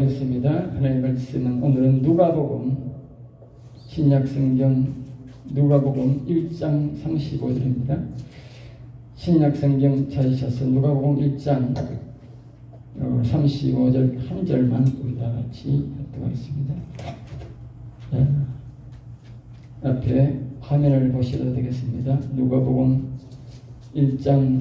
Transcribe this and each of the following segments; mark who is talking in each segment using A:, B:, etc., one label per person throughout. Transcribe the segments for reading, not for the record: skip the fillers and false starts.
A: 기도하겠습니다. 하나님의 말씀은 오늘은 누가복음, 신약성경 누가복음 1장 35절입니다. 신약성경 찾으셔서 누가복음 1장 35절 한 절만 우리 다 같이 합독하겠습니다. 앞에 화면을 보셔도 되겠습니다. 누가복음 1장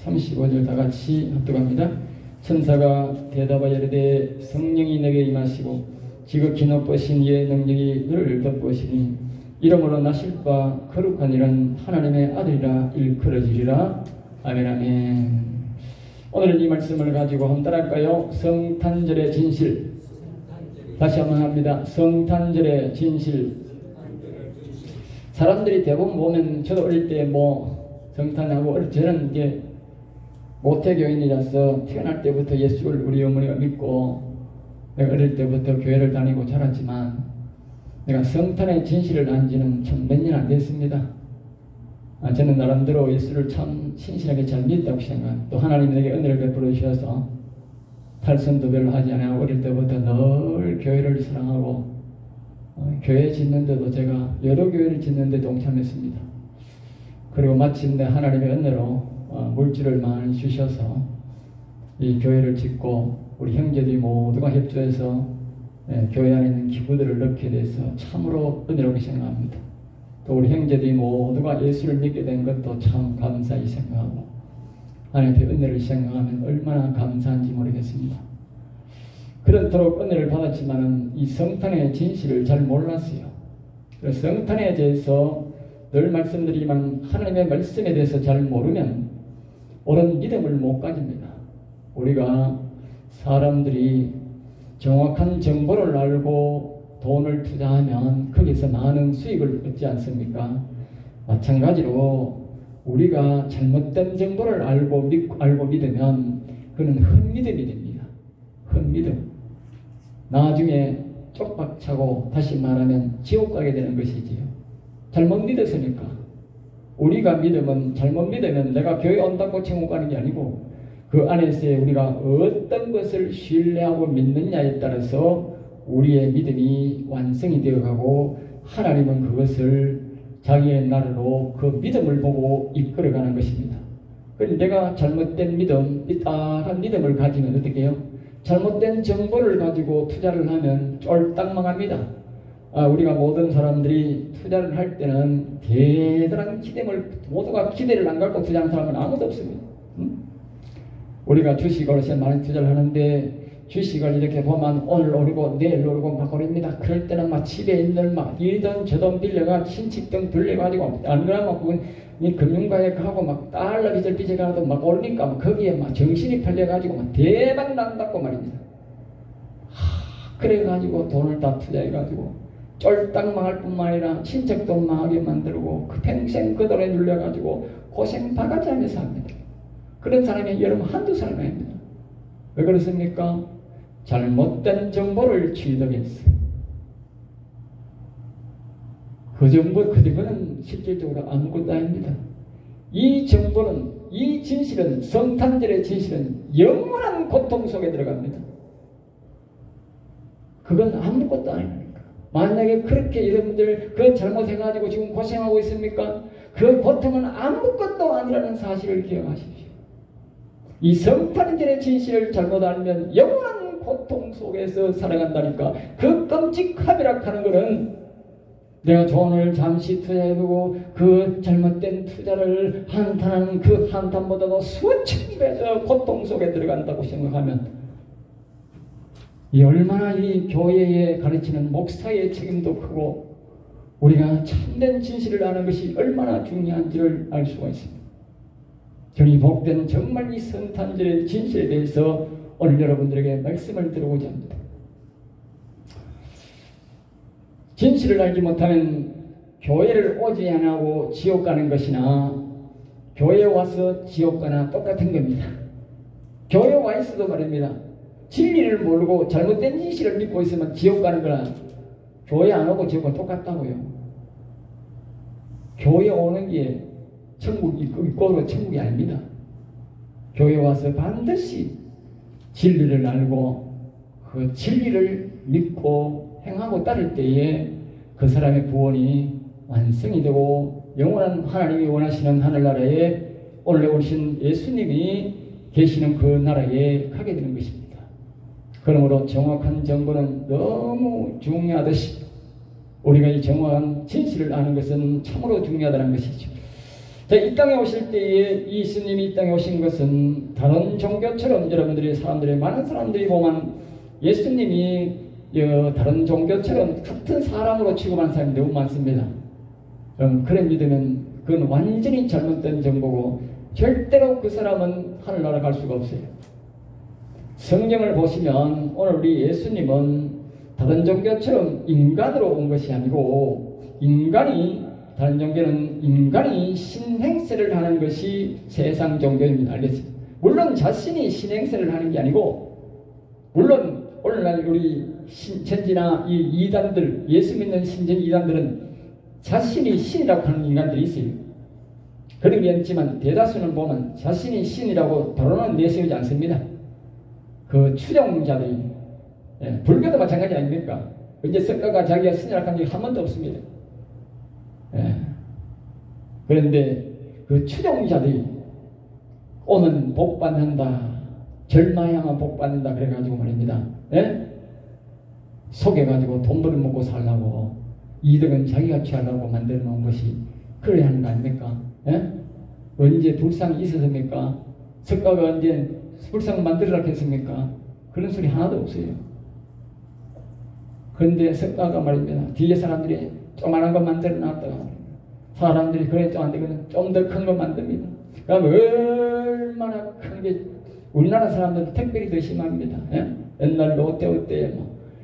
A: 35절 다 같이 합독합니다. 천사가 대답하여 이르되 성령이 내게 임하시고 지극히 높으신 이의 능력이 너를 덮으시니 이러므로 나실 바 거룩한 이는 하나님의 아들이라 일컬어지리라. 아멘. 아멘. 오늘은 이 말씀을 가지고 한번 따라할까요? 성탄절의 진실. 다시 한번 합니다. 성탄절의 진실. 사람들이 대부분 보면 저도 어릴 때 성탄하고 저는 이제 모태교인이라서 태어날 때부터 예수를 우리 어머니가 믿고 내가 어릴 때부터 교회를 다니고 자랐지만 내가 성탄의 진실을 안 지는 참 몇 년 안 됐습니다. 저는 나름대로 예수를 참 신실하게 잘 믿다고 생각합니다. 또 하나님이 내게 은혜를 베풀어 주셔서 탈선도 별로 하지 않아요. 어릴 때부터 늘 교회를 사랑하고 교회 짓는데도 제가 여러 교회를 짓는데 동참했습니다. 그리고 마침내 하나님의 은혜로 물질을 많이 주셔서 이 교회를 짓고 우리 형제들이 모두가 협조해서 교회 안에 있는 기부들을 넣게 돼서 참으로 은혜롭게 생각합니다. 또 우리 형제들이 모두가 예수를 믿게 된 것도 참 감사히 생각하고 하나님의 은혜를 생각하면 얼마나 감사한지 모르겠습니다. 그렇도록 은혜를 받았지만 이 성탄의 진실을 잘 몰랐어요. 그래서 성탄에 대해서 늘 말씀드리지만 하나님의 말씀에 대해서 잘 모르면 옳은 믿음을 못 가집니다. 우리가 사람들이 정확한 정보를 알고 돈을 투자하면 거기서 많은 수익을 얻지 않습니까? 마찬가지로 우리가 잘못된 정보를 알고 믿으면 그는 헛믿음이 됩니다. 헛믿음. 나중에 쪽박차고 다시 말하면 지옥 가게 되는 것이지요. 잘못 믿었으니까. 우리가 믿으면 잘못 믿으면 내가 교회 온다고 천국 가는 게 아니고 그 안에서 우리가 어떤 것을 신뢰하고 믿느냐에 따라서 우리의 믿음이 완성이 되어가고 하나님은 그것을 자기의 나라로 그 믿음을 보고 이끌어가는 것입니다. 그런데 내가 잘못된 믿음, 삐딱한 믿음을 가지면 어떻게 해요? 잘못된 정보를 가지고 투자를 하면 쫄딱 망합니다. 우리가 모든 사람들이 투자를 할 때는 대단한 기대를 모두가 기대를 안 갖고 투자하는 사람은 아무도 없습니다. 우리가 주식을 많이 투자를 하는데 주식을 이렇게 보면 오늘 오르고 내일 오르고 막 오릅니다. 그럴 때는 막 집에 있는 이 돈 저 돈 빌려가 신칙등 빌려가지고 안 그러면 그건 금융가에 가고 막 달러 빚을 빚어가도 막 오르니까 막 거기에 막 정신이 팔려가지고 막 대박 난다고 말입니다. 그래가지고 돈을 다 투자해가지고 쫄딱 망할 뿐만 아니라 친척도 망하게 만들고 그 평생 그 돈에 눌려가지고 고생 바가지 하면서 합니다. 그런 사람이 여러분 한두 사람이 아닙니다. 왜 그렇습니까? 잘못된 정보를 취득했어요. 그 정보는 실질적으로 아무것도 아닙니다. 이 정보는, 이 진실은, 성탄절의 진실은 영원한 고통 속에 들어갑니다. 그건 아무것도 아닙니다. 만약에 그렇게 여러분들 그 잘못해가지고 지금 고생하고 있습니까? 그 고통은 아무것도 아니라는 사실을 기억하십시오. 이 성탄절의 진실을 잘못 알면 영원한 고통 속에서 살아간다니까. 그 끔찍함이라 하는 것은 내가 돈을 잠시 투자해보고 그 잘못된 투자를 한탄하는 그 한탄보다도 수천 배 더 고통 속에 들어간다고 생각하면 이 얼마나 이 교회에 가르치는 목사의 책임도 크고 우리가 참된 진실을 아는 것이 얼마나 중요한지를 알 수가 있습니다. 저는 복된 정말 이 성탄절의 진실에 대해서 오늘 여러분들에게 말씀을 드리고자 합니다. 진실을 알지 못하면 교회를 오지 않고 지옥 가는 것이나 교회에 와서 지옥 가나 똑같은 겁니다. 교회에 와 있어도 말입니다. 진리를 모르고 잘못된 진실을 믿고 있으면 지옥 가는 거나 교회 안 오고 지옥과 똑같다고요. 교회 오는 게 천국이 꼭 천국이 아닙니다. 교회 와서 반드시 진리를 알고 그 진리를 믿고 행하고 따를 때에 그 사람의 구원이 완성이 되고 영원한 하나님이 원하시는 하늘나라에 오늘 오신 예수님이 계시는 그 나라에 가게 되는 것입니다. 그러므로 정확한 정보는 너무 중요하듯이 우리가 이 정확한 진실을 아는 것은 참으로 중요하다는 것이죠. 자, 이 땅에 오실 때에 예수님이 이 땅에 오신 것은 다른 종교처럼 여러분들이 많은 사람들이 보면 예수님이 다른 종교처럼 같은 사람으로 취급하는 사람이 너무 많습니다. 그래 믿으면 그건 완전히 잘못된 정보고 절대로 그 사람은 하늘나라 갈 수가 없어요. 성경을 보시면 오늘 우리 예수님은 다른 종교처럼 인간으로 온 것이 아니고 다른 종교는 인간이 신행세를 하는 것이 세상 종교입니다. 알겠습니다. 물론 자신이 신행세를 하는 게 아니고 물론 오늘날 우리 천지나 이 이단들 예수 믿는 신전 이단들은 자신이 신이라고 하는 인간들이 있어요. 그런 게 있지만 대다수는 보면 자신이 신이라고 발언은 내세우지 않습니다. 그 추종자들이 불교도 마찬가지 아닙니까? 이제 석가가 자기가 신이라고 한 적이 한 번도 없습니다. 그런데 그 추종자들이 오면 복받는다, 절마야만 복받는다 그래가지고 말입니다. 속여가지고 돈 벌어먹고 살라고 이득은 자기가 취하려고 만들어 놓은 것이 그래야 하는 거 아닙니까? 언제 불상이 있었습니까? 석가가 언제 불상 만들으라고 했습니까? 그런 소리 하나도 없어요. 그런데 석가가 말입니다. 뒤에 사람들이 조그만한 거 만들어 놨다가 사람들이 그래 좀 안 되거든 좀 더 큰 거 만듭니다. 그럼 얼마나 큰 게 우리나라 사람들은 특별히 더 심합니다. 옛날 롯데 때에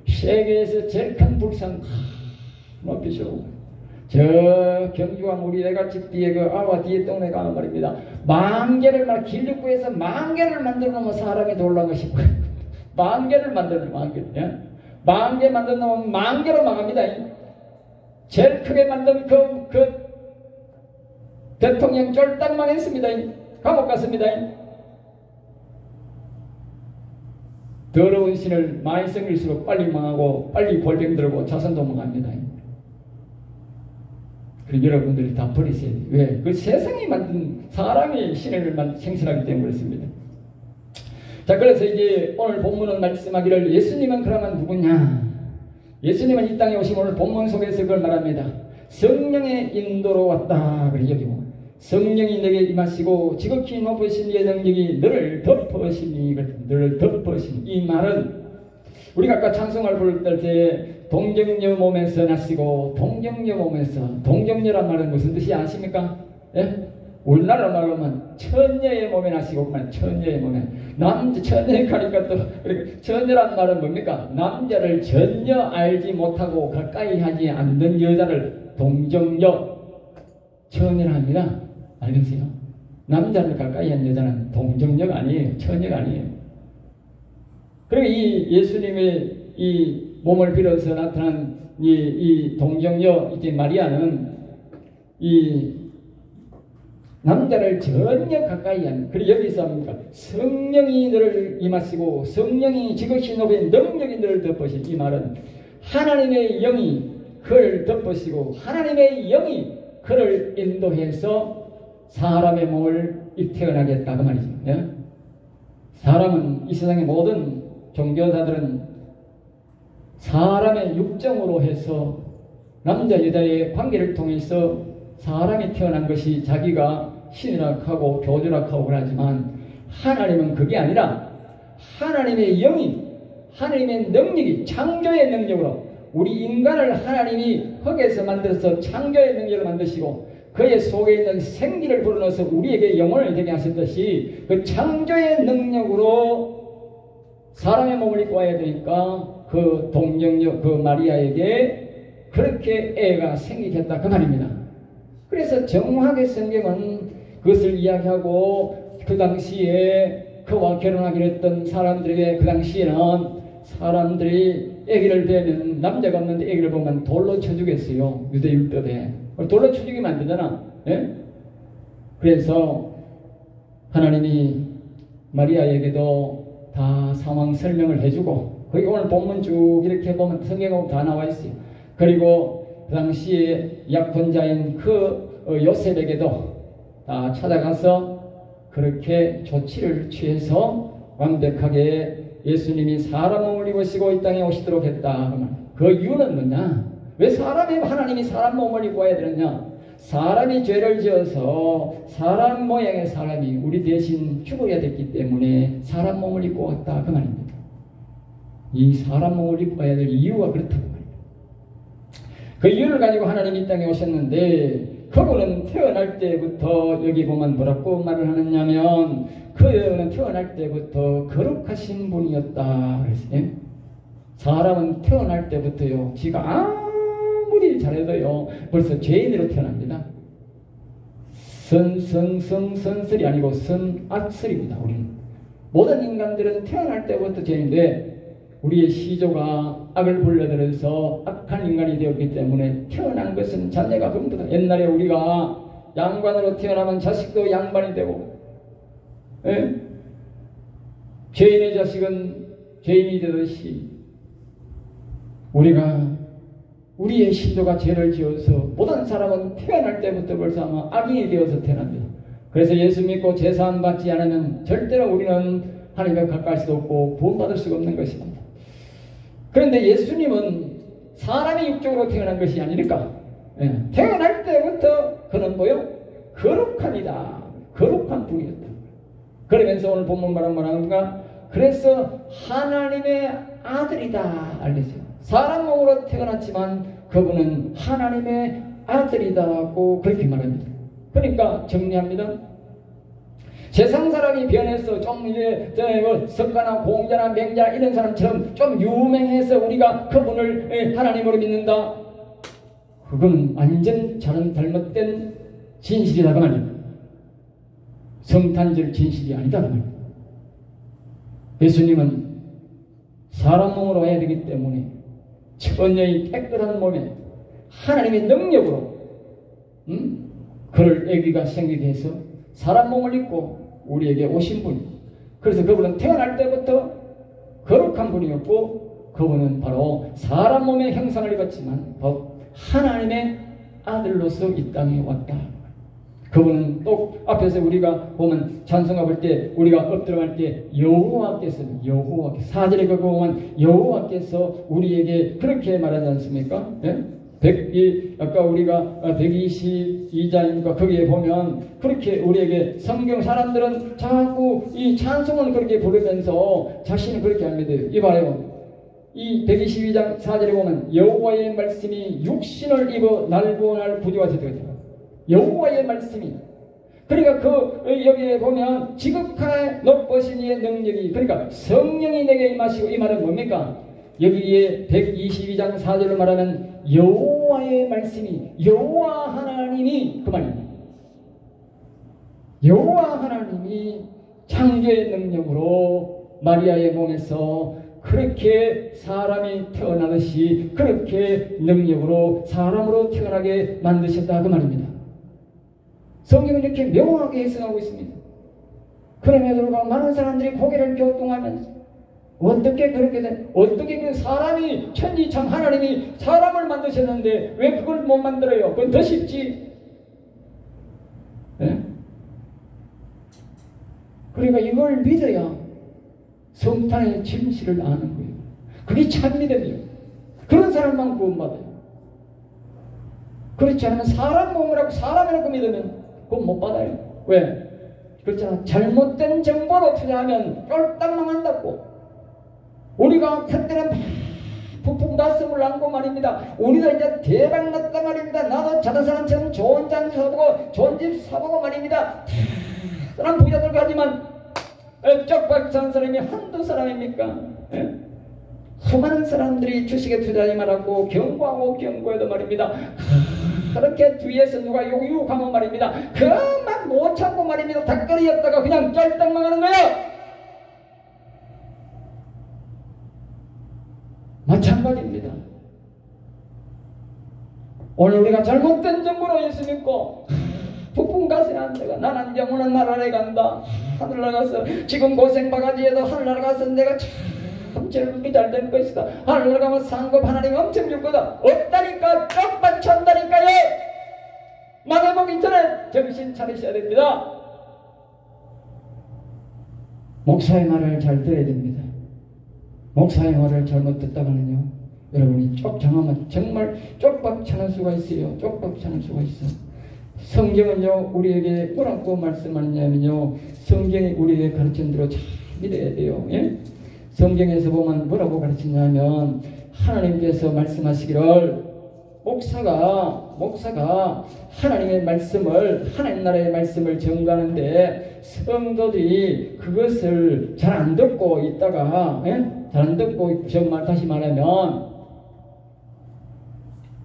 A: 세계에서 제일 큰 불상 높이죠. 저 경주왕 우리 애가집 뒤에 그 아와 뒤에 동네 가면 말입니다. 만개를 길쭉구에서 만개를 만들어 놓으면 사람이 놀란 것이 만개를 만들어 놓으면 만개 만들어 놓으면 만개로 망합니다. 제일 크게 만든 그 대통령 쫄딱 망했습니다. 감옥 갔습니다. 더러운 신을 많이 섬길수록 빨리 망하고 빨리 볼병 들고 자손도 망합니다. 그리고 여러분들이 다 버리셔야 돼요. 왜? 그 세상이 만든 사람이 신을 생신하기 때문에 그렇습니다. 자, 그래서 이제 오늘 본문은 말씀하기를 예수님은 그러면 누구냐? 예수님은 이 땅에 오신 오늘 본문 속에서 그걸 말합니다. 성령의 인도로 왔다. 그래 여기고 성령이 내게 임하시고 지극히 높으신 이의 능력이 너를 덮으시니 너를 덮으시니 이 말은 우리가 아까 찬송을 부를 때 동정녀 몸에서 나시고 동정녀 몸에서 동정녀란 말은 무슨 뜻이 아십니까? 우리나라 말로 하면 처녀의 몸에 나시고 처녀의 몸에 처녀에 가니까 또 처녀란 말은 뭡니까? 남자를 전혀 알지 못하고 가까이 하지 않는 여자를 동정녀 처녀라 합니다. 알겠어요? 남자를 가까이 한 여자는 동정녀가 아니에요. 처녀가 아니에요. 그리고 이 예수님의 이 몸을 빌어서 나타난 이 동정녀 이제 마리아는 이 남자를 전혀 가까이 한 그리고 여기서 합니까? 성령이 너를 임하시고 성령이 지극히 높은 능력이 너를 덮으신 이 말은 하나님의 영이 그를 덮으시고 하나님의 영이 그를 인도해서 사람의 몸을 태어나겠다 그 말이죠. 사람은 이 세상의 모든 종교자들은 사람의 육정으로 해서 남자 여자의 관계를 통해서 사람이 태어난 것이 자기가 신이라고 하고 교주라고 하고 그러지만 하나님은 그게 아니라 하나님의 영이 하나님의 능력이 창조의 능력으로 우리 인간을 하나님이 흙에서 만들어서 창조의 능력을 만드시고 그의 속에 있는 생기를 불어넣어서 우리에게 영혼을 되게 하셨듯이 그 창조의 능력으로 사람의 몸을 입고 와야 되니까 그 동정녀 그 마리아에게 그렇게 애가 생기겠다 그 말입니다. 그래서 정확하게 성경은 그것을 이야기하고 그 당시에 그와 결혼하기로 했던 사람들에게 그 당시에는 사람들이 아기를 배면 남자가 없는데 아기를 보면 돌로 쳐 죽였어요. 유대 율법에. 돌로 쳐 죽이면 안 되잖아. 그래서 하나님이 마리아에게도 다 상황 설명을 해주고 거기 오늘 본문 쭉 이렇게 보면 성경에 다 나와 있어요. 그리고 그 당시에 약혼자인 그 요셉에게도 다 찾아가서 그렇게 조치를 취해서 완벽하게 예수님이 사람 몸을 입으시고 이 땅에 오시도록 했다. 그 이유는 뭐냐? 왜 하나님이 사람 몸을 입어야 되느냐? 사람이 죄를 지어서 사람 모양의 사람이 우리 대신 죽어야 됐기 때문에 사람 몸을 입고 왔다. 그 말입니다. 이 사람 몸을 입어야 될 이유가 그렇다고 말입니다. 그 이유를 가지고 하나님이 이 땅에 오셨는데 그분은 태어날 때부터 여기 보면 뭐라고 말을 하느냐면 그는 태어날 때부터 거룩하신 분이었다. 그랬어요. 사람은 태어날 때부터요, 지가 아무리 잘해도요, 벌써 죄인으로 태어납니다. 선설이 아니고 선악설입니다. 우리는 모든 인간들은 태어날 때부터 죄인인데 우리의 시조가 악을 불러들여서 악한 인간이 되었기 때문에 태어난 것은 자녀가 전부 다. 옛날에 우리가 양반으로 태어나면 자식도 양반이 되고, 예? 죄인의 자식은 죄인이 되듯이 우리의 시조가 죄를 지어서 모든 사람은 태어날 때부터 벌써 아마 악인이 되어서 태어납니다. 그래서 예수 믿고 제사함 받지 않으면 절대로 우리는 하나님과 가까이 수 없고 구원받을 수가 없는 것입니다. 그런데 예수님은 사람이 육적으로 태어난 것이 아니니까, 예, 태어날 때부터 그는 뭐요? 거룩합니다. 거룩한 분이었다. 그러면서 오늘 본문 뭐라는가? 그래서 하나님의 아들이다 알겠어요. 사람 몸으로 태어났지만 그분은 하나님의 아들이다고 그렇게 말합니다. 그러니까 정리합니다. 세상 사람이 변해서 좀 이제 석가나 공자나 맹자나 이런 사람처럼 좀 유명해서 우리가 그분을 하나님으로 믿는다. 그건 완전 잘못된 진실이다 그 말입니다. 성탄절 진실이 아니다 그 말입니다. 예수님은 사람 몸으로 와야 되기 때문에 천녀의 깨끗한 몸에 하나님의 능력으로 그를 아기가 생기게 해서 사람 몸을 입고 우리에게 오신 분이. 그래서 그분은 태어날 때부터 거룩한 분이었고 그분은 바로 사람 몸의 형상을 입었지만 하나님의 아들로서 이 땅에 왔다. 그분은 또 앞에서 우리가 보면 찬송가 볼 때 우리가 엎드려갈 때 여호와께서 4절에 그거 보면 여호와께서 우리에게 그렇게 말하지 않습니까? 예? 아까 우리가 122장이니까 거기에 보면 그렇게 우리에게 성경 사람들은 자꾸 이 찬송을 그렇게 부르면서 자신을 그렇게 합니다. 이봐요. 이 122장 4절에 보면 여호와의 말씀이 육신을 입어 날고 날 구주가 되더라. 여호와의 말씀이. 그러니까 여기에 보면 지극하게 높으신 이의 능력이, 그러니까 성령이 내게 임하시고, 이 말은 뭡니까? 여기에 122장 4절을 말하면 여호와의 말씀이, 여호와 하나님이 그 말입니다. 여호와 하나님이 창조의 능력으로 마리아의 몸에서 그렇게 사람이 태어나듯이 그렇게 능력으로 사람으로 태어나게 만드셨다 그 말입니다. 성경은 이렇게 명확하게 해석하고 있습니다. 그럼에도 불구하고 많은 사람들이 고개를 갸우뚱하면서 어떻게 그렇게 어떻게 그 사람이 천지참 하나님이 사람을 만드셨는데 왜 그걸 못 만들어요? 그건 더 쉽지. 네? 그러니까 이걸 믿어야 성탄의 진실을 아는 거예요. 그게 참 믿음이에요. 그런 사람만 구원받아요. 그렇지 않으면 사람 몸이라고 사람이라고 믿으면 그건 못 받아요. 왜? 그렇잖아. 잘못된 정보로 투자하면 쫄딱 망한다고. 우리가 그때는 부품 가슴을 안고 말입니다. 우리도 이제 대박 났단 말입니다. 나도 다른 사람처럼 좋은 장비 사보고 좋은 집 사보고 말입니다. 사람 부자들 가지만 쪽박 산 사람이 한두 사람입니까? 예? 수많은 사람들이 주식에 투자하지 말라고 경고해도 말입니다. 그렇게 뒤에서 누가 유혹하면 말입니다. 그만 못 참고 말입니다. 닭거리였다가 그냥 쩔딱 망하는 거예요. 마찬가지입니다. 오늘 우리가 잘못된 정보로 예수 믿고 북풍 가서야 안 내가 나는 영원한 나라에 간다. 하늘나라 가서 지금 고생 바가지에도 하늘나라 가서 내가 참 어째를 그렇게 잘 될 것이다. 하늘 가면 상급 하나님 엄청 줄 거다. 없다니까. 쪽박 찬다니까요. 망해보기 전에 정신 차리셔야 됩니다. 목사의 말을 잘 들어야 됩니다. 목사의 말을 잘못 듣다가는요, 여러분이 쪽장하면 정말 쪽박 차는 수가 있어요. 쪽박 차는 수가 있어요. 성경은요, 우리에게 뭐라고 말씀하느냐면요, 성경이 우리에게 가르친 대로 잘 믿어야 돼요. 예? 성경에서 보면 뭐라고 가르치냐면, 하나님께서 말씀하시기를 목사가 하나님의 말씀을, 하나님 나라의 말씀을 전가하는데 성도들이 그것을 잘 안 듣고 있다가, 예? 잘 안 듣고, 정말 다시 말하면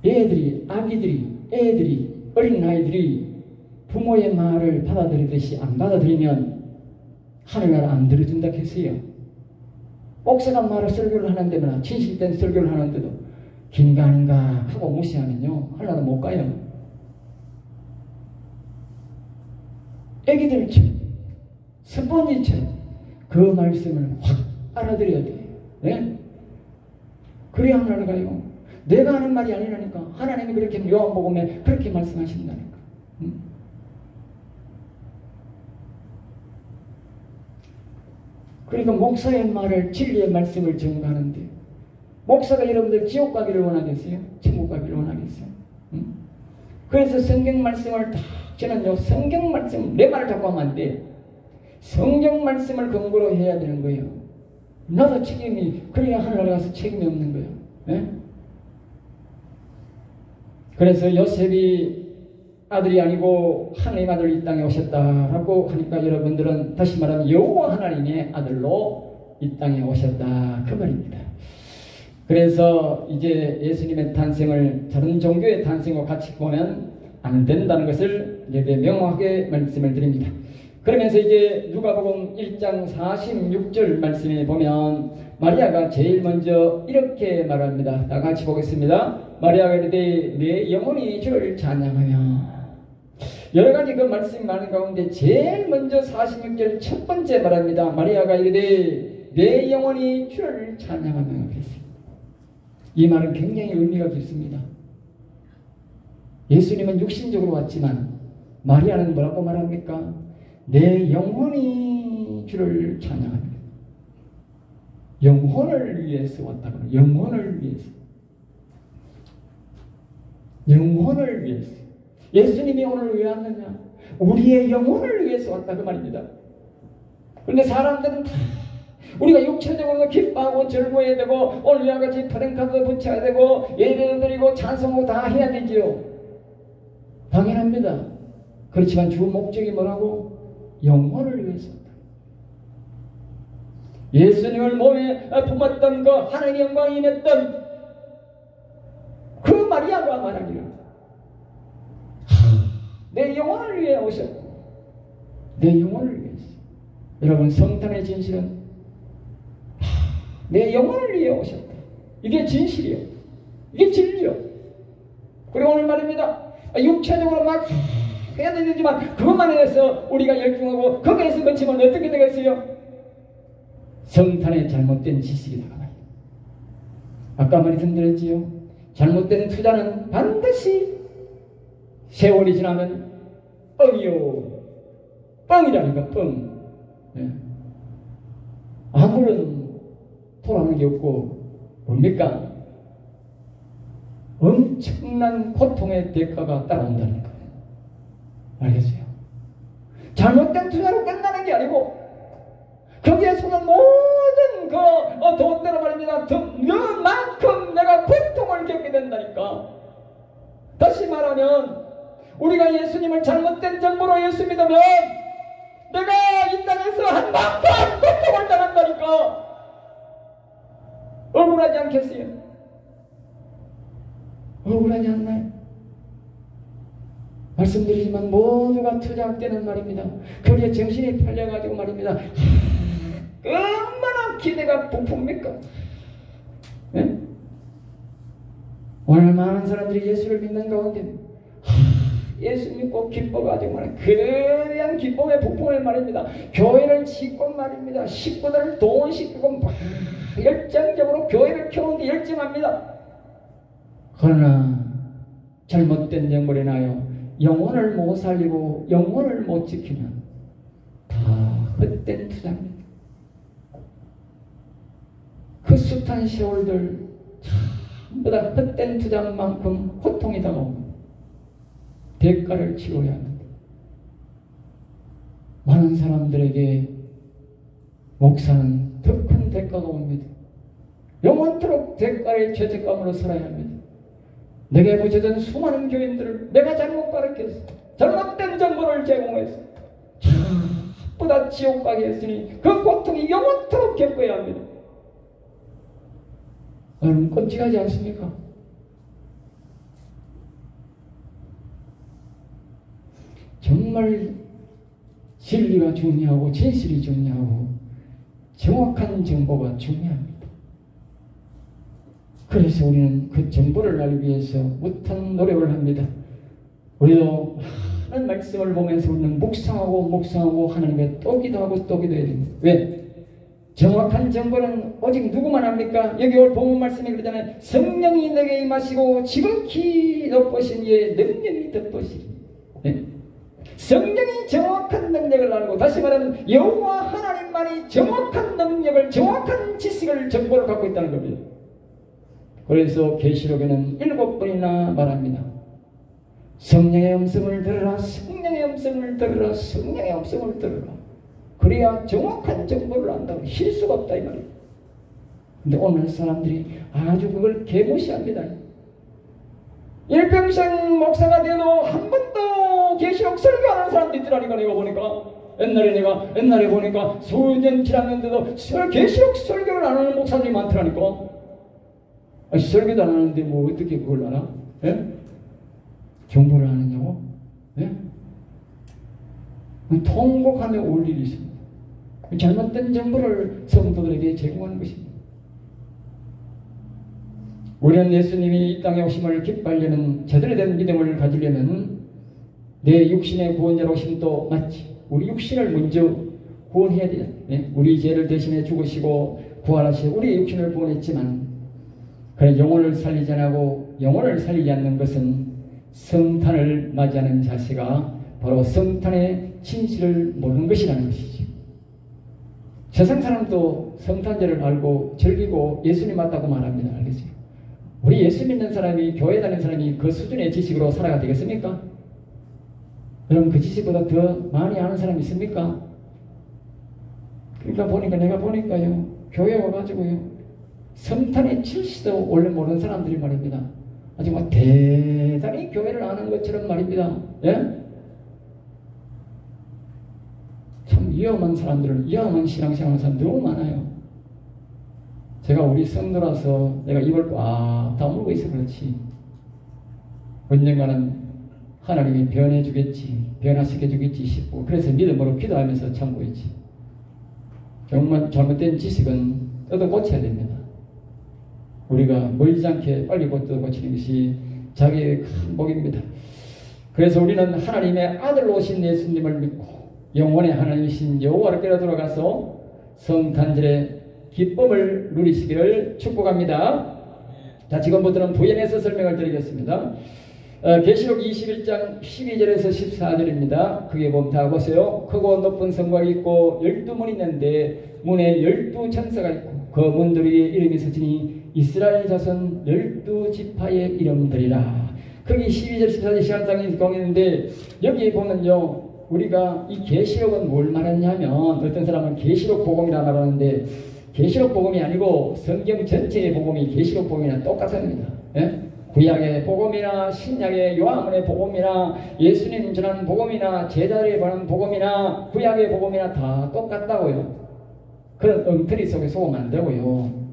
A: 애들이 어린아이들이 부모의 말을 받아들이듯이 안 받아들이면 하늘나라 안 들어준다 했어요. 목사가 말을 설교를 하는데나 진실된 설교를 하는데도 긴가 하고 무시하면요, 하늘나라 못 가요. 애기들처럼 스펀지처럼 그 말씀을 확 알아들여야 돼요. 네? 그래야 하늘나라 가요. 내가 하는 말이 아니라니까. 하나님이 그렇게 요한복음에 그렇게 말씀하신다니까. 그러니까 목사의 말을, 진리의 말씀을 전가하는데, 목사가 여러분들 지옥 가기를 원하겠어요? 천국 가기를 원하겠어요? 그래서 성경 말씀을 다, 저는요, 성경 말씀, 내 말을 자꾸 하면 안 돼. 성경 말씀을 근거로 해야 되는 거예요. 나도 책임이, 그래야 하늘나라 가서 책임이 없는 거예요. 네? 그래서 요셉이 아들이 아니고 하나님 아들 이 땅에 오셨다라고 하니까 여러분들은 다시 말하면 여호와 하나님의 아들로 이 땅에 오셨다, 그 말입니다. 그래서 이제 예수님의 탄생을 다른 종교의 탄생과 같이 보면 안 된다는 것을 이제 명확하게 말씀을 드립니다. 그러면서 이제 누가복음 1장 46절 말씀에 보면 마리아가 제일 먼저 이렇게 말합니다. 다 같이 보겠습니다. 마리아가 이르되 내 영혼이 주를 찬양하며, 여러 가지 그 말씀이 많은 가운데 제일 먼저 46절 첫 번째 말합니다. 마리아가 이르되 내 영혼이 주를 찬양하며 그랬습니다. 이 말은 굉장히 의미가 깊습니다. 예수님은 육신적으로 왔지만 마리아는 뭐라고 말합니까? 내 영혼이 주를 찬양합니다. 영혼을 위해서 왔다고요. 영혼을 위해서. 영혼을 위해서. 예수님이 오늘 왜 왔느냐? 우리의 영혼을 위해서 왔다 그 말입니다. 그런데 사람들은 다 우리가 육체적으로 기뻐하고 즐거워야 되고 오늘과 같이 프랭카드 붙여야 되고 예배도 드리고 찬송도 다 해야 되지요. 당연합니다. 그렇지만 주 목적이 뭐라고? 영혼을 위해서 왔다. 예수님을 몸에 품었던 그 하나님의 영광이 임했던 그 마리아가 말하기를 내 영혼을 위해 오셨고 내 영혼을 위해서. 여러분, 성탄의 진실은 내 영혼을 위해 오셨다. 이게 진실이요. 이게 진리요. 그리고 오늘 말입니다. 육체적으로 막 해야 되지만 그것만 해서 우리가 열중하고 거기에서 맺히면 어떻게 되겠어요? 성탄의 잘못된 지식이다. 아까 말씀드렸지요. 잘못된 투자는 반드시 세월이 지나면 뻥이요. 뻥이라니까 뻥. 네. 아무런 돌아오는 게 없고 뭡니까? 엄청난 고통의 대가가 따라온다니까. 알겠어요? 잘못된 투자로 끝나는 게 아니고 거기에 쏟은 모든 그 돈대로 말입니다. 그만큼 내가 고통을 겪게 된다니까. 다시 말하면 우리가 예수님을 잘못된 정보로 예수 믿으면 내가 이 땅에서 한만큼 고통을 당한다니까. 억울하지 않겠어요? 억울하지 않나요? 말씀드리지만 모두가 투자되는 말입니다. 거기에 정신이 팔려가지고 말입니다. 얼마나 기대가 부푼입니까? 네? 오늘 많은 사람들이 예수를 믿는 가운데 예수 믿고 기뻐가지고 말입니다. 그러한 기쁨의 부품을 말입니다. 교회를 짓고 말입니다. 식구들을 동원시키고 열정적으로 교회를 키우는데 열정합니다. 그러나 잘못된 정보를 인하여 영혼을 못 살리고 영혼을 못 지키면 다 헛된 투자입니다. 그 숱한 세월들 전부 다 헛된 투자인 만큼 고통이 다가옵니다. 대가를 치러야 합니다. 많은 사람들에게 목사는 더 큰 대가가 옵니다. 영원토록 대가의 죄책감으로 살아야 합니다. 내게 부쳐진 수많은 교인들을 내가 잘못 가르쳤어. 잘못된 정보를 제공했어. 전부 다 지옥 가게 했으니 그 고통이 영원토록 겪어야 합니다. 여러분 끔찍하지 않습니까? 정말 진리가 중요하고 진실이 중요하고 정확한 정보가 중요합니다. 그래서 우리는 그 정보를 알기 위해서 무탄 노력을 합니다. 우리도 많은 말씀을 보면서 우리는 묵상하고 하나님의 또 기도하고 또 기도해야 됩니다. 왜? 정확한 정보는 오직 누구만 합니까? 여기 올 본문 말씀에 그러잖아요. 성령이 내게 임하시고 지극히 높으신 이의 능력이 덮으시리. 네? 성령이 정확한 능력을 알고, 다시 말하면 여호와 하나님만이 정확한 능력을, 정확한 지식을, 정보를 갖고 있다는 겁니다. 그래서 계시록에는 7번이나 말합니다. 성령의 음성을 들으라, 성령의 음성을 들으라, 성령의 음성을 들으라. 그래야 정확한 정보를 안다고. 실수가 없다 이 말이에요. 근데 오늘 사람들이 아주 그걸 개무시합니다. 일평생 목사가 돼도 한 번도 계시록 설교하는 사람도 있더라니까. 내가 보니까 옛날에 보니까 수년 지났는데도 계시록 설교를 안 하는 목사들이 많더라니까. 아니, 설교도 안 하는데 뭐 어떻게 그걸 알아? 예? 정보를 아느냐고? 예? 통곡하며 올 일이 있습니다. 잘못된 정보를 성도들에게 제공하는 것입니다. 우리는 예수님이 이 땅에 오심을 기뻐하려면, 제대로 된 믿음을 가지려면 내 육신의 구원자로 오심도 맞지. 우리 육신을 먼저 구원해야 돼요. 네? 우리 죄를 대신해 죽으시고 부활하시고 우리의 육신을 구원했지만, 그래 영혼을 살리지 않고, 영혼을 살리지 않는 것은 성탄을 맞이하는 자세가 바로 성탄의 진실을 모르는 것이라는 것이죠. 세상 사람도 성탄절을 알고 즐기고 예수님 맞다고 말합니다. 알겠어요? 우리 예수 믿는 사람이, 교회 다니는 사람이 그 수준의 지식으로 살아가 되겠습니까? 여러분 그 지식보다 더 많이 아는 사람이 있습니까? 그러니까 내가 보니까요, 교회 와가지고요, 성탄의 진실도 원래 모르는 사람들이 말입니다. 아주 막 대단히 교회를 아는 것처럼 말입니다. 예? 참 위험한 사람들은, 위험한 신앙생활하는 사람 너무 많아요. 제가 우리 성도라서 내가 입을 꽉 다물고 있어 그렇지, 언젠가는 하나님이 변해주겠지, 변화시켜주겠지 싶고, 그래서 믿음으로 기도하면서 참고 있지. 정말 잘못된 지식은 뜯어 고쳐야 됩니다. 우리가 멀지 않게 빨리 뜯어 고치는 것이 자기의 큰 복입니다. 그래서 우리는 하나님의 아들로 오신 예수님을 믿고 영원의 하나님이신 여호와를 깨러 돌아가서 성탄절의 기쁨을 누리시기를 축복합니다. 자, 지금부터는 부연해서 설명을 드리겠습니다. 계시록 21장 12절에서 14절입니다. 크게 보면 다 보세요. 크고 높은 성곽이 있고 12문이 있는데 문에 12천사가 있고 그 문들 위에 이름이 서지니 이스라엘 자손 12지파의 이름들이라. 거기 12절 14절 시간상이 거기있는데, 여기 보면요, 우리가 이 계시록은 뭘 말하냐면, 어떤 사람은 계시록 복음이라 말하는데 계시록 복음이 아니고 성경 전체의 복음이 계시록 복음이랑 똑같습니다. 예? 구약의 복음이나 신약의 요한의 복음이나 예수님 전하는 복음이나 제자들이 보는 복음이나 구약의 복음이나 다 똑같다고요. 그런 엉터리 속에 속으면 안 되고요.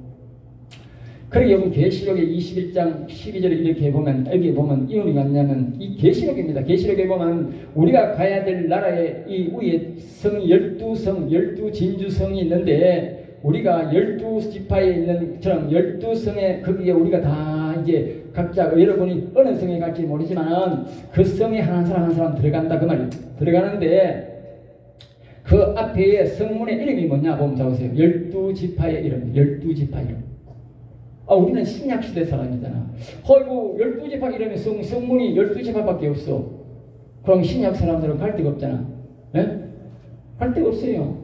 A: 그러게 여러분 계시록의 21장 12절에 이렇게 보면, 여기 보면 이유는 뭐냐면 이 계시록입니다. 계시록에 보면 우리가 가야 될 나라의 이 위에 성 12성, 12진주성이 있는데, 우리가 12지파에 있는 처럼 12성에 거기에 우리가 다 이제 각자 여러분이 어느 성에 갈지 모르지만 그 성에 한 사람 한 사람 들어간다 그 말이에요. 들어가는데 그 그 앞에 성문의 이름이 뭐냐 보면 잡으세요. 12지파의 이름. 12지파 이름. 우리는 신약시대 사람이잖아. 어이구 12지파 이름에 성문이 12지파밖에 없어. 그럼 신약 사람들은 갈 데가 없잖아. 예? 갈 데가 없어요.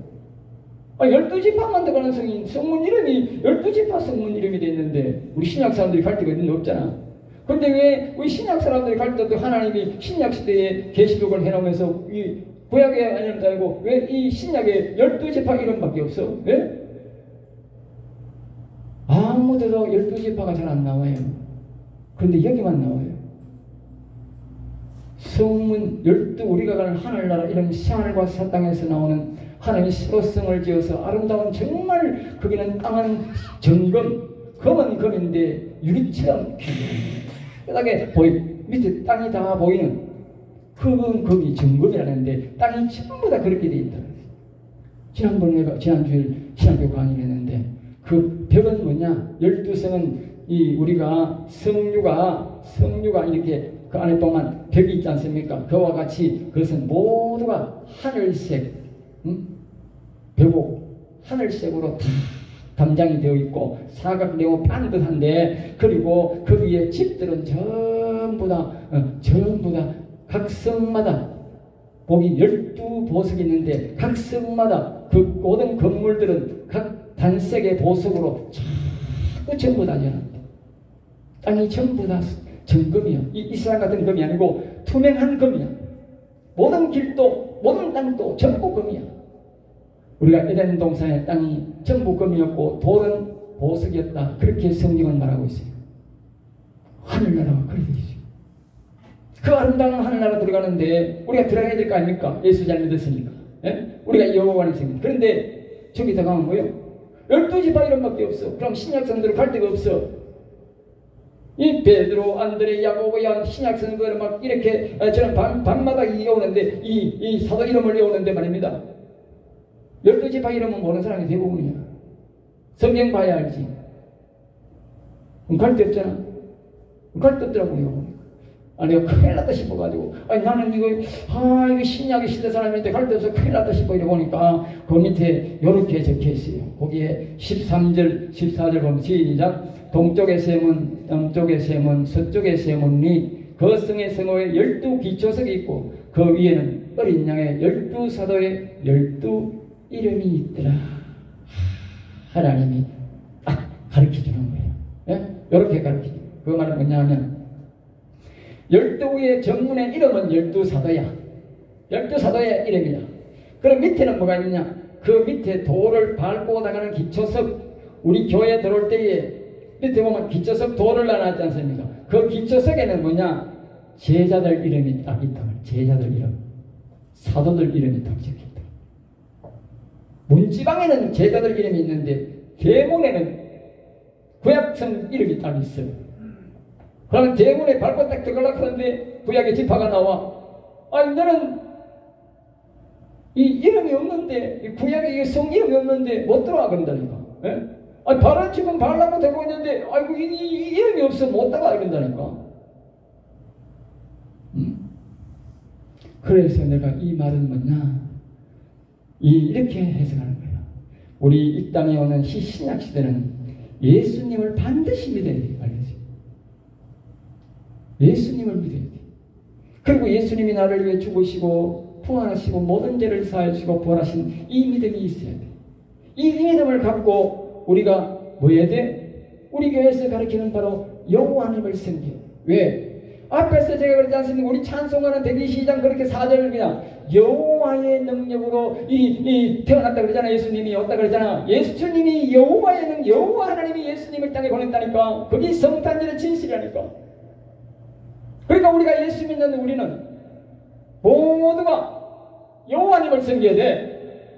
A: 12지파만 들어가는 성문 이름이 12지파 성문 이름이 돼 있는데 우리 신약 사람들이 갈 데가 없잖아. 그런데 왜 우리 신약 사람들이 갈 때도 하나님이 신약시대에 계시록을 해놓으면서 이 구약의 하나님 자이고 왜 이 신약에 12지파 이름밖에 없어? 왜? 아무데도 12지파가 잘 안 나와요. 그런데 여기만 나와요. 성문 12 우리가 가는 하늘나라 이런 하늘과 새 땅에서 나오는 하나님이 새로 성을 지어서 아름다운 정말 거기는 땅은 정금 금은 금인데 유리처럼 뼈다게 밑에 땅이 다 보이는 흙은 금이 정금이라는데 땅이 전부 다 그렇게 돼 있다. 지난주일 신학교 강의를 했는데 그 벽은 뭐냐? 12성은 우리가 성류가 이렇게 그 안에 동안 벽이 있지 않습니까? 그와 같이 그것은 모두가 하늘색 벽옥 하늘색으로 다 담장이 되어 있고 사각 네모 반듯한데 그리고 그 위에 집들은 전부 다 각 성마다 보기 12보석이 있는데 각 성마다 그 모든 건물들은 각 단색의 보석으로 전부 다 연합니다. 땅이 전부 다 정금이야. 이스라엘 같은 금이 아니고 투명한 금이야. 모든 길도 모든 땅도 전부 금이야. 우리가 에덴 동산의 땅이 전부 금이었고 돌은 보석이었다. 그렇게 성경은 말하고 있어요. 하늘나라가 그렇게 되어 있어요. 그 아름다운 하늘나라 들어가는데 우리가 들어가야 될 거 아닙니까? 예수 잘 믿었으니까. 예? 우리가 여호와를 생깁니다. 그런데 저기 들어가면 뭐예요? 12지파 이름밖에 없어. 그럼 신약성들은 갈 데가 없어. 이 베드로, 안드레, 야고보, 얀 신약성들은 막 이렇게 저는 밤마다 이어오는데 이 사도 이름을 외우는데 말입니다. 12지파 이름은 모르는 사람이 대부분이야. 성경 봐야 알지. 갈 데 없잖아. 갈 데 없더라고요. 내가 큰일 났다 싶어가지고 나는 이거 신약의 시대 사람인데 갈 데 없어 큰일 났다 싶어 이러고 보니까 그 밑에 이렇게 적혀 있어요. 거기에 13절 14절 보면 시작. 동쪽의 세문, 남쪽의 세문, 서쪽의 세문이 그 성의 성호에 12기초석이 있고 그 위에는 어린 양의 12사도의 12이름이 있더라. 하나님이 딱 가르쳐주는 거예요. 예? 이렇게 가르쳐줘요. 그 말은 뭐냐 하면 12의 정문의 이름은 12사도야. 12사도의 이름이야. 그럼 밑에는 뭐가 있냐? 그 밑에 돌을 밟고 나가는 기초석, 우리 교회에 들어올 때에 밑에 보면 기초석 돌을 나눴지 않습니까? 그 기초석에는 뭐냐? 제자들 이름이 딱 있다. 제자들 이름. 사도들 이름이 딱 적혀있다. 문지방에는 제자들 이름이 있는데 대문에는 구약성 이름이 딱 있어요. 그러면 대문에 밟고 딱 들어가려고 하는데 구약의 지파가 나와. 너는 이 이름이 없는데, 이 구약의 성 이름이 없는데 못 들어와 그런다니까. 예? 발을 지금 발라고 되고 있는데, 이 이름이 없어 못 들어가 이런다니까. 그래서 내가 이 말은 뭐냐? 이렇게 해석하는 거예요. 우리 이 땅에 오는 신약 시대는 예수님을 반드시 믿어야 돼요. 예수님을 믿어야 돼. 그리고 예수님이 나를 위해 죽으시고 부활하시고 모든 죄를 사하시고 부활하신 이 믿음이 있어야 돼. 이 믿음을 갖고 우리가 뭐 해야 돼? 우리 교회에서 가르치는 바로 여호와 하나님을 섬겨. 왜? 앞에서 제가 그러지 않습니까? 우리 찬송하는 122장 그렇게 4절을 그냥 여호와의 능력으로 태어났다 그러잖아. 예수님이 왔다 그러잖아. 예수님이 여호와의 능력, 여호와 하나님이 예수님을 땅에 보냈다니까. 그게 성탄절의 진실이라니까. 그러니까 우리가 예수 믿는 우리는 모두가 여호와님을 섬겨야 돼.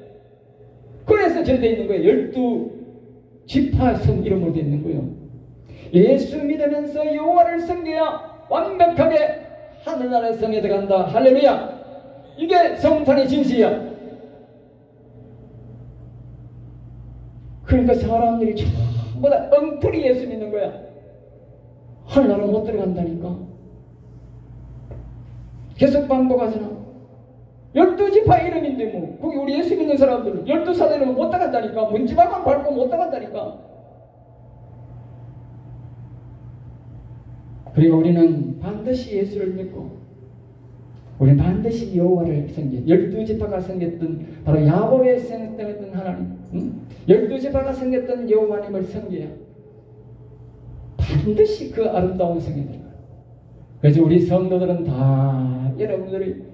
A: 그래서 저렇게 되어 있는 거예요. 12지파 성 이름으로 되어 있는 거예요. 예수 믿으면서 여호와를 섬겨야 완벽하게 하늘나라의 성에 들어간다. 할렐루야. 이게 성탄의 진실이야. 그러니까 사람들이 전부 다 엉터리 예수 믿는 거야. 하늘나라 못 들어간다니까. 계속 반복하잖아. 12지파 이름인데 뭐 거기 우리 예수 믿는 사람들은 12사도 이름은 못 따간다니까. 문지방만 밟고 못 따간다니까. 그리고 우리는 반드시 예수를 믿고 우리는 반드시 여호와를 섬겨. 12지파가 섬겼던 바로 야곱의 섬겼던 하나님, 12지파가 섬겼던 여호와님을 섬겨야 반드시 그 아름다운 성이 들어가요. 그래서 우리 성도들은 다 여러분들이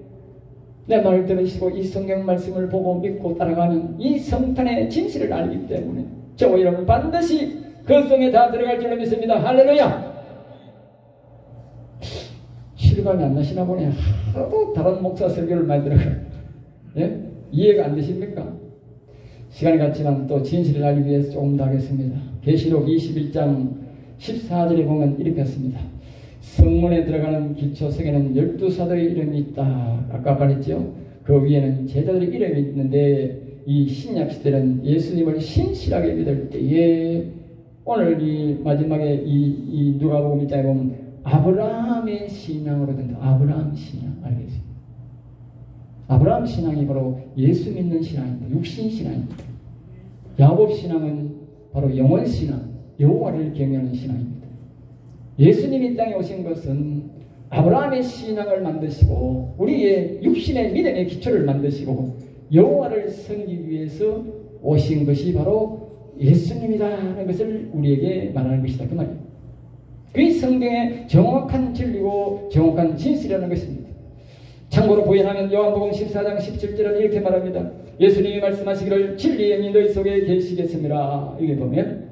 A: 내 말 들으시고 이 성경 말씀을 보고 믿고 따라가는 이 성탄의 진실을 알기 때문에 저와 여러분 반드시 그 성에 다 들어갈 줄로 믿습니다. 할렐루야. 실감이 안 나시나 보네. 하도 다른 목사 설교를 많이 들어요. 예? 이해가 안 되십니까? 시간이 갔지만 또 진실을 알기 위해서 조금 더 하겠습니다. 계시록 21장 14절에 보면 이렇게 했습니다. 성문에 들어가는 기초석에는 12사도의 이름이 있다. 아까 말했죠. 그 위에는 제자들의 이름이 있는데 이 신약시대는 예수님을 신실하게 믿을 때에 오늘 이 마지막에 이 누가복음 1장에 보면 아브라함의 신앙으로 된다. 아브라함 신앙 알겠습니다. 아브라함 신앙이 바로 예수 믿는 신앙입니다. 육신 신앙입니다. 야곱 신앙은 바로 영원 신앙, 여호와를 경외하는 신앙입니다. 예수님이 땅에 오신 것은 아브라함의 신앙을 만드시고 우리의 육신의 믿음의 기초를 만드시고 여호와를 섬기기 위해서 오신 것이 바로 예수님이라는 것을 우리에게 말하는 것이다. 그 말이에요. 그게 성경의 정확한 진리고 정확한 진실이라는 것입니다. 참고로 부연하면 요한복음 14장 17절은 이렇게 말합니다. 예수님이 말씀하시기를 진리의 영이 너희 속에 계시겠습니다. 여기 보면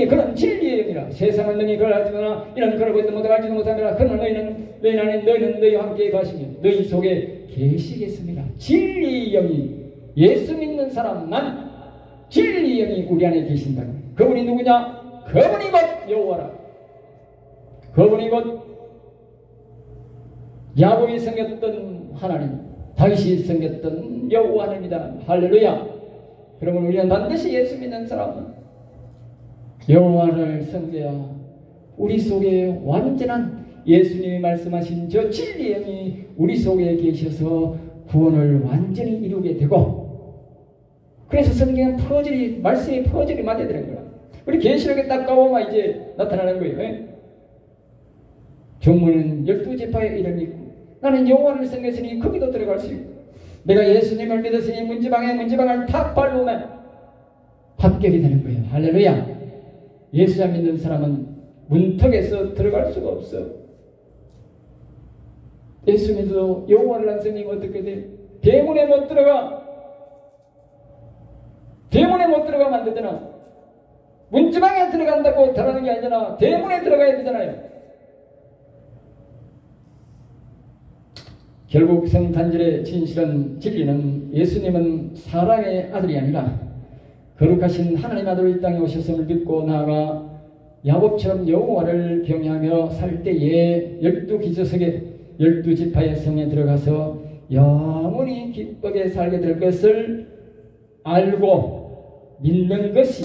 A: 그런 진리의 영이라 세상은 능히 그걸 알지만 이는 그걸 보지도 못하고 알지도 못합니다. 그러나 너희는 너희와 함께 가시며 너희 속에 계시겠습니다. 진리의 영이 예수 믿는 사람만 진리의 영이 우리 안에 계신다. 그분이 누구냐? 그분이 곧 여호와라. 그분이 곧 야곱이 섬겼던 하나님, 다윗이 섬겼던 여호와입니다. 할렐루야. 그러면 우리는 반드시 예수 믿는 사람은 여호와를 섬겨야 우리 속에 완전한 예수님이 말씀하신 저 진리의 영이 우리 속에 계셔서 구원을 완전히 이루게 되고, 그래서 성경은 퍼즐이 말씀이 퍼즐이 맞아야 되는 거야. 우리 계시록에 딱 가보면 이제 나타나는 거예요. 종문은 12지파의 이름이 있고 나는 여호와를 섬겼으니 거기도 들어갈 수 있고 내가 예수님을 믿었으니 문지방을 탁 밟으면 합격이 되는 거예요. 할렐루야. 예수 안 믿는 사람은 문턱에서 들어갈 수가 없어. 예수 믿어도 여호와를 안 섬기면 어떻게 돼? 대문에 못 들어가. 대문에 못 들어가면 안 되잖아. 문지방에 들어간다고 들어가는 게 아니잖아. 대문에 들어가야 되잖아요. 결국 성탄절의 진실은 진리는 예수님은 사람의 아들이 아니라 거룩하신 하나님 아들이 이 땅에 오셨음을 믿고 나아가 야곱처럼 여호와를 경외하며 살 때에 12기초석에 12지파의 성에 들어가서 영원히 기쁘게 살게 될 것을 알고 믿는 것이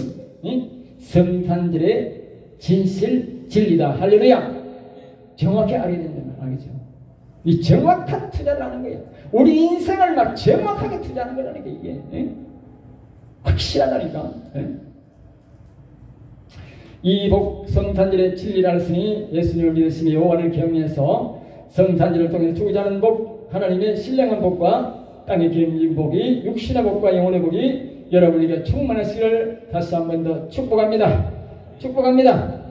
A: 성탄절의 진리다. 할렐루야. 정확히 알아야 된다는 말 알겠죠? 이 정확한 투자를 하는 거예요. 우리 인생을 막 정확하게 투자하는 거라니까 이게. 확실하다니까. 이 복 성탄절의 진리를 알았으니 예수님을 믿으시며 여호와를 경외해서 성탄절을 통해 주고자 하는 복, 하나님의 신령한 복과 땅의 기름진 복이 육신의 복과 영혼의 복이 여러분에게 충만하시기를 다시 한 번 더 축복합니다. 축복합니다.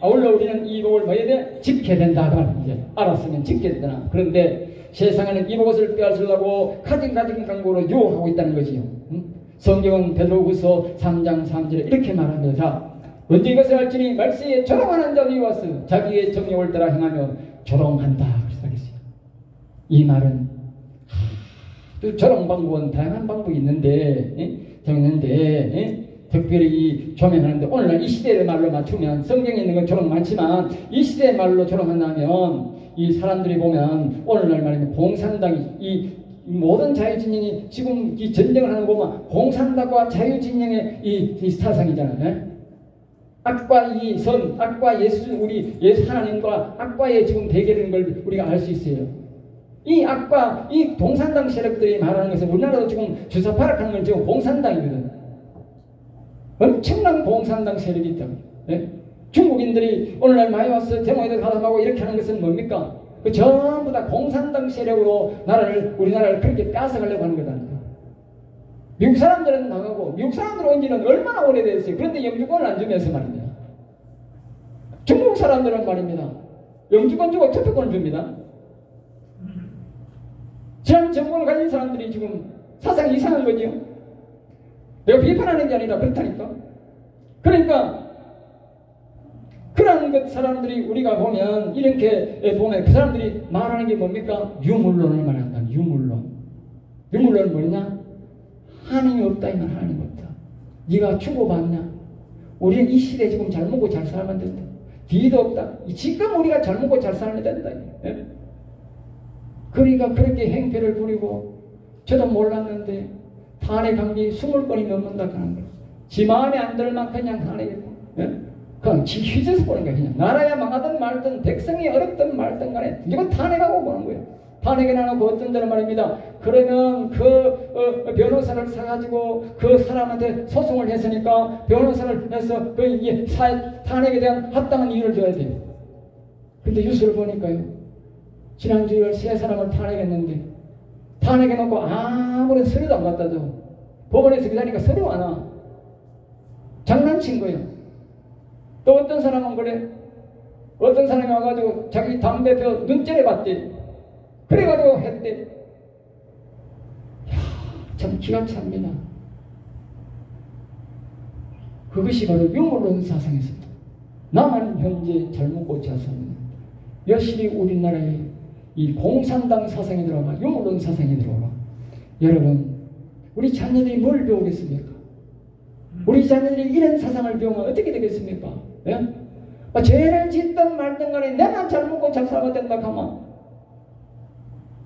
A: 아울러 우리는 이 복을 뭐 해야 돼? 지켜야 된다. 이제 알았으면 지켜야 된다. 그런데 세상에는 이 복을 빼앗으려고 가진 광고로 유혹하고 있다는 거지요. 성경은 베드로후서 3장 3절에 이렇게 말합니다. 언제 이것을 할지니 말세에 조롱하는 자들이 와서 자기의 정욕을 따라 행하며 조롱한다. 그래서 하겠어요. 이 말은 또 조롱 방법은 다양한 방법이 있는데 특별히 이 조롱하는데 오늘날 이 시대의 말로 맞추면 성경에 있는 건 조롱 많지만 이 시대의 말로 조롱한다면 이 사람들이 보면 오늘날 말이면 공산당이 이 모든 자유진영이 지금 이 전쟁을 하는 거 보면 공산당과 자유진영의 이 사상이잖아요. 악과 이 선, 악과 예수, 우리 예수 하나님과 악과의 지금 대결인 걸 우리가 알 수 있어요. 이 악과 이 공산당 세력들이 말하는 것은 우리나라도 지금 주사파락하는 건 지금 공산당이거든. 엄청난 공산당 세력이 있다. 예? 중국인들이 오늘날 많이 와서 데모에도 가담하고 이렇게 하는 것은 뭡니까? 그 전부 다 공산당 세력으로 우리나라를 그렇게 뺏어가려고 하는 거다니까. 미국 사람들은 나가고 미국 사람들 온 지는 얼마나 오래됐어요. 그런데 영주권을 안 주면서 말입니다. 중국 사람들은 말입니다. 영주권 주고 투표권을 줍니다. 지난 정권을 가진 사람들이 지금 사상이 이상한 거지요. 내가 비판하는 게 아니라 그렇다니까. 그러니까 그런 것 사람들이 우리가 보면 이렇게 보면 그 사람들이 말하는 게 뭡니까? 유물론을 말한다. 유물론. 유물론은 뭐냐? 하나님이 없다 이 말. 하나님 없다. 네가 주고받냐? 우리는 이 시대에 지금 잘 먹고 잘 살면 된다. 뒤도 없다. 지금 우리가 잘 먹고 잘 살면 된다. 예? 그러니까 그렇게 행패를 부리고 저도 몰랐는데 탄핵한 게 20건이 넘는다 하는 거예요. 지 마음에 안 들 만큼 그냥 탄핵했고, 예? 그냥 지 휘저서 보는 거예요. 그냥 나라야 망하든 말든 백성이 어렵든 말든 간에 이건 탄핵하고 보는 거예요. 탄핵에 나놓고 어떤 데는 말입니다. 그러면 그 변호사를 사가지고 그 사람한테 소송을 했으니까 변호사를 해서 탄핵에 대한 합당한 이유를 줘야 돼요. 근데 뉴스를 보니까요. 지난주에 3사람을 탄핵했는데 탄핵해놓고 아무런 서류도 안 갖다 줘. 법원에서 기다리니까 서류 안 와. 장난친 거예요. 또 어떤 사람은 그래. 어떤 사람이 와가지고 자기 당대표 눈째를 봤대. 그래가지고 했대. 참 기가 찹니다. 그것이 바로 유물론 사상이었습니다. 나만 현재 잘 먹고 잘 삽니다. 여실히 우리나라에 이 공산당 사상이 들어가, 유물론 사상이 들어가. 여러분, 우리 자녀들이 뭘 배우겠습니까? 우리 자녀들이 이런 사상을 배우면 어떻게 되겠습니까? 예? 죄를 짓든 말든 간에 내가 잘 먹고 잘 살아야 된다 하면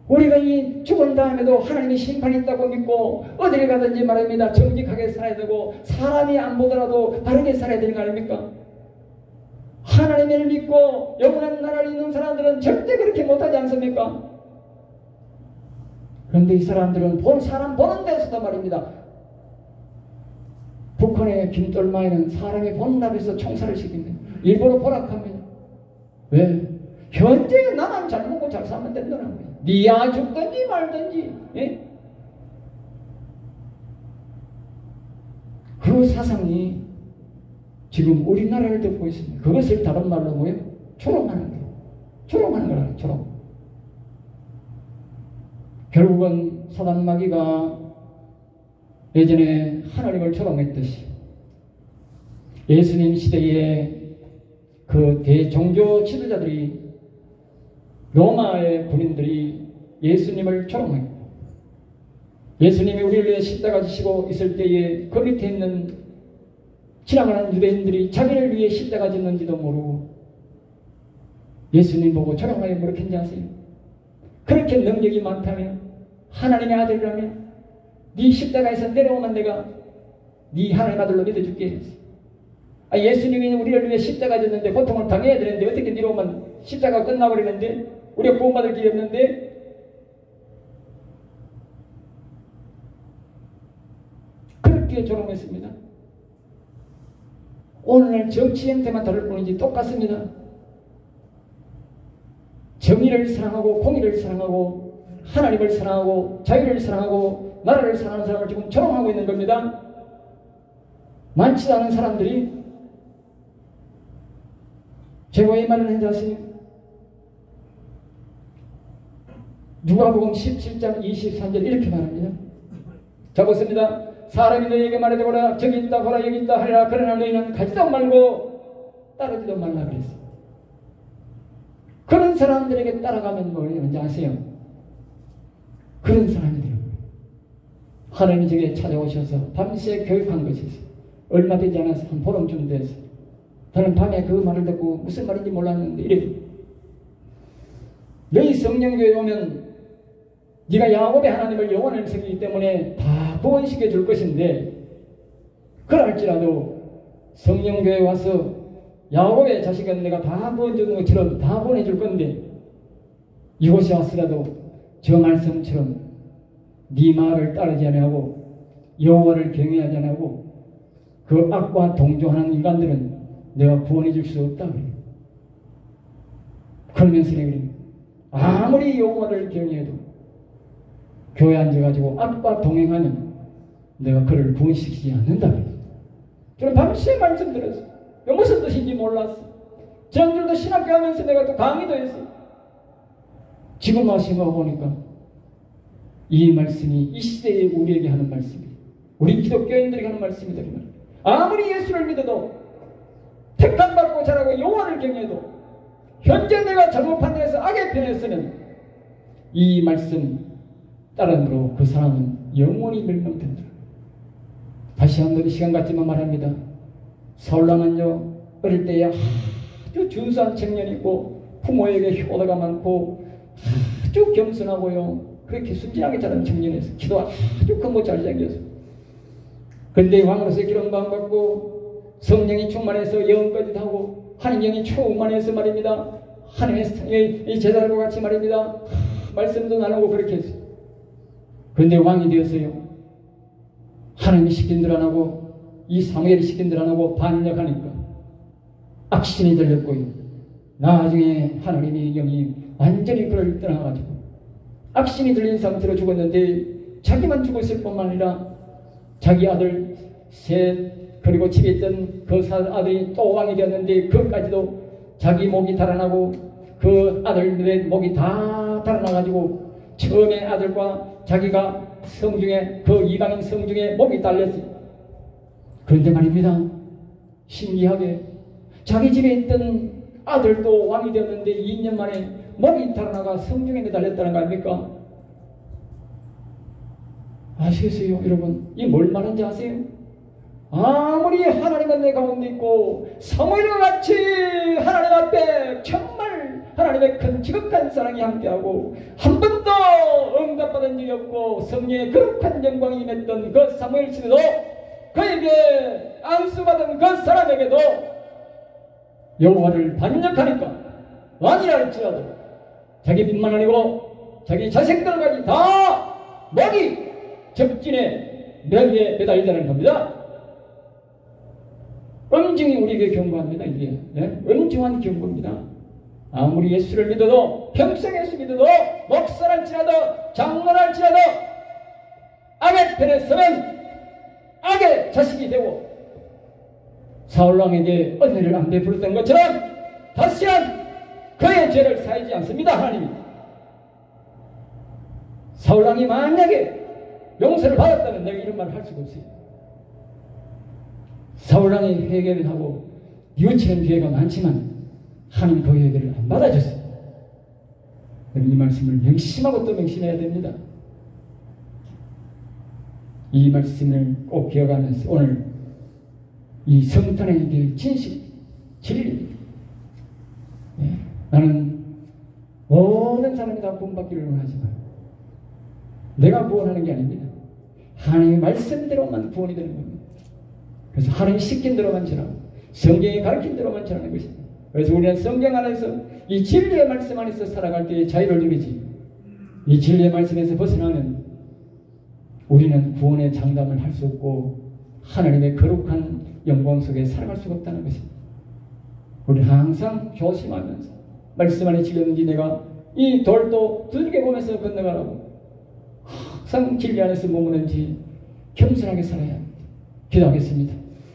A: 우리가 이 죽은 다음에도 하나님의 심판이 있다고 믿고 어딜 가든지 말입니다. 정직하게 살아야 되고 사람이 안 보더라도 바르게 살아야 되는 거 아닙니까? 하나님을 믿고 영원한 나라를 있는 사람들은 절대 그렇게 못하지 않습니까? 그런데 이 사람들은 사람 보는 데서도 말입니다. 북한의 김돌마에는 사람이 보는 앞에서 총살을 시킵니다. 일부러 포락합니다. 왜? 현재 나만 잘 먹고 잘 살면 된다는 거예요. 니야 죽든지 말든지. 예? 그 사상이 지금 우리나라를 덮고 있습니다. 그것을 다른 말로 뭐예요? 조롱하는 거예요. 조롱하는 거라는 조롱. 결국은 사단 마귀가 예전에 하나님을 조롱했듯이 예수님 시대에 그 대종교 지도자들이 로마의 군인들이 예수님을 조롱했고 예수님이 우리를 위해 십자가 지시고 있을 때에 그 밑에 있는 지나가는 유대인들이 자기를 위해 십자가 짓는지도 모르고 예수님 보고 조롱하여 뭐라는지 아세요? 그렇게 능력이 많다면 하나님의 아들이라면 네 십자가에서 내려오면 내가 네 하나님 아들로 믿어줄게. 예수님이 우리를 위해 십자가 졌는데 고통을 당해야 되는데 어떻게 내려오면 십자가 끝나버리는데 우리가 구원받을 길이 없는데 그렇게 조롱했습니다. 오늘날 정치 형태만 다를 뿐이지 똑같습니다. 정의를 사랑하고 공의를 사랑하고 하나님을 사랑하고 자유를 사랑하고 나라를 사랑하는 사람을 지금 조롱하고 있는 겁니다. 많지도 않은 사람들이 제가 이 말을 했는지 아세요? 누가복음 17장 23절 이렇게 말합니다. 자 보습니다. 사람이 너희에게 말해보라 저기 있다 보라 여기 있다 하리라 그러나 너희는 가지도 말고 따르지도 말라 그랬어요. 그런 사람들에게 따라가면 뭐예요? 아세요? 그런 사람이 되는 거예요. 하나님이 저에게 찾아오셔서 밤새 교육한 것이 있어요. 얼마 되지 않아서 한 보름쯤 됐어요. 저는 밤에 그 말을 듣고 무슨 말인지 몰랐는데 이래. 너희 성령교회 오면 네가 야곱의 하나님을 영원히 섬기기 때문에 다 구원시켜 줄 것인데 그럴지라도 성령교회 와서 야곱의 자식은 내가 다 구원해주는 것처럼 다 보내줄 건데 이곳에 왔으라도 저 말씀처럼 네 말을 따르지 아니하고 여호와를 경외하지 아니하고 그 악과 동조하는 인간들은 내가 구원해 줄 수 없다 그래요. 그러면서 내가 그래요. 아무리 여호와를 경외해도 교회 앉아가지고 악과 동행하면 내가 그를 구원시키지 않는다 그래요. 저는 밤새 말씀 들었어요. 무슨 뜻인지 몰랐어. 저녁들도 신학교 하면서 내가 또 강의도 했어요. 지금 와서 보니까 이 말씀이 이 시대에 우리에게 하는 말씀이에요. 우리 기독교인들에게 하는 말씀이다. 아무리 예수를 믿어도 택함받고 자라고 여호와를 경외해도 현재 내가 잘못 판단해서 악의 편에 서는 이 말씀 따름으로 그 사람은 영원히 멸망된다. 다시 한번 시간 갖지만 말합니다. 사울왕은요 어릴 때에 아주 준수한 청년이고 부모에게 효도가 많고 아주 겸손하고요 그렇게 순진하게 자란 청년이었어요. 기도 아주 큰 거 잘 생겼어. 그런데 왕으로서 기름부음 받고 성령이 충만해서 예언까지 하고 하나님의 충만해서 말입니다. 하나님의 제자들과 같이 말입니다. 말씀도 나누고 그렇게 했어요. 그런데 왕이 되었어요. 하나님이 시킨 대로 안 하고 이 사무엘이 시킨 대로 안 하고 반역하니까 악신이 들렸고요. 나중에 하나님의 영이 완전히 그를 떠나가지고 악신이 들린 상태로 죽었는데 자기만 죽었을 뿐만 아니라 자기 아들 셋 그리고 집에 있던 그 아들이 또 왕이 되었는데 그까지도 자기 목이 달아나고 그 아들들의 목이 다 달아나가지고 처음에 아들과 자기가 성중에 그 이방인 성중에 목이 달렸어요. 그런데 말입니다. 신기하게 자기 집에 있던 아들도 왕이 되었는데 2년 만에 목이 달아나가 성중에 매달렸다는 거 아닙니까? 아시겠어요 여러분? 이 뭘 말하는지 아세요? 아무리 하나님은 내 가운데 있고 사무엘과 같이 하나님 앞에 정말 하나님의 큰 지극한 사랑이 함께하고 한 번도 응답받은 적이 없고 성령의 거룩한 영광이 임했던 그 사무엘 시대도 그에게 안수받은 그 사람에게도 여호와를 반역하니까 왕이라 할지라도 자기 빚만 아니고 자기 자식들까지 다 목이 적진에 멸에 매달리다는 겁니다. 엄중히 우리에게 경고합니다. 이게 엄중한 경고입니다. 아무리 예수를 믿어도 평생 예수 믿어도 목사랄지라도 장로랄지라도 악의 편에 서면 악의 자식이 되고 사울왕에게 은혜를 안 베풀었던 것처럼 다시는 그의 죄를 사하지 않습니다. 하나님이 사울왕이 만약에 용서를 받았다면 내가 이런 말을 할 수가 없어요. 사울왕이 회개를 하고 뉘우치는 기회가 많지만 하나님 그 회개를 안 받아줬어요. 이 말씀을 명심하고 또 명심해야 됩니다. 이 말씀을 꼭 기억하면서 오늘 이 성탄의 진실, 진리 나는 모든 사람이 다 구원받기를 원하지만 내가 구원하는 게 아닙니다. 하나님의 말씀대로만 구원이 되는 겁니다. 그래서 하나님이 시킨 대로만 전하고 성경이 가르친 대로만 전하는 것입니다. 그래서 우리는 성경 안에서 이 진리의 말씀 안에서 살아갈 때의 자유를 누리지 이 진리의 말씀에서 벗어나면 우리는 구원의 장담을 할 수 없고 하나님의 거룩한 영광 속에 살아갈 수가 없다는 것입니다. 우리 항상 조심하면서 말씀 안에 지켰는지 내가 이 돌도 두들겨 보면서 건너가라고 항상 진리 안에서 머무는지 겸손하게 살아야 합니다. 기도하겠습니다.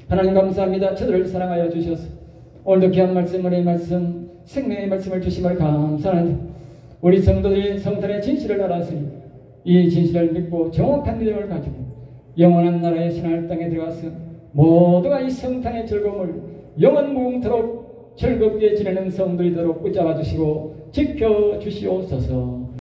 A: 하나님 감사합니다. 저들을 사랑하여 주셔서 오늘도 귀한 말씀, 은혜의 말씀, 생명의 말씀을 주심을 감사합니다. 우리 성도들이 성탄의 진실을 알았으니 이 진실을 믿고 정확한 믿음을 가지고 영원한 나라의 신할 땅에 들어가서 모두가 이 성탄의 즐거움을 영원 무궁토록 즐겁게 지내는 성도이도록 붙잡아 주시고 지켜주시옵소서.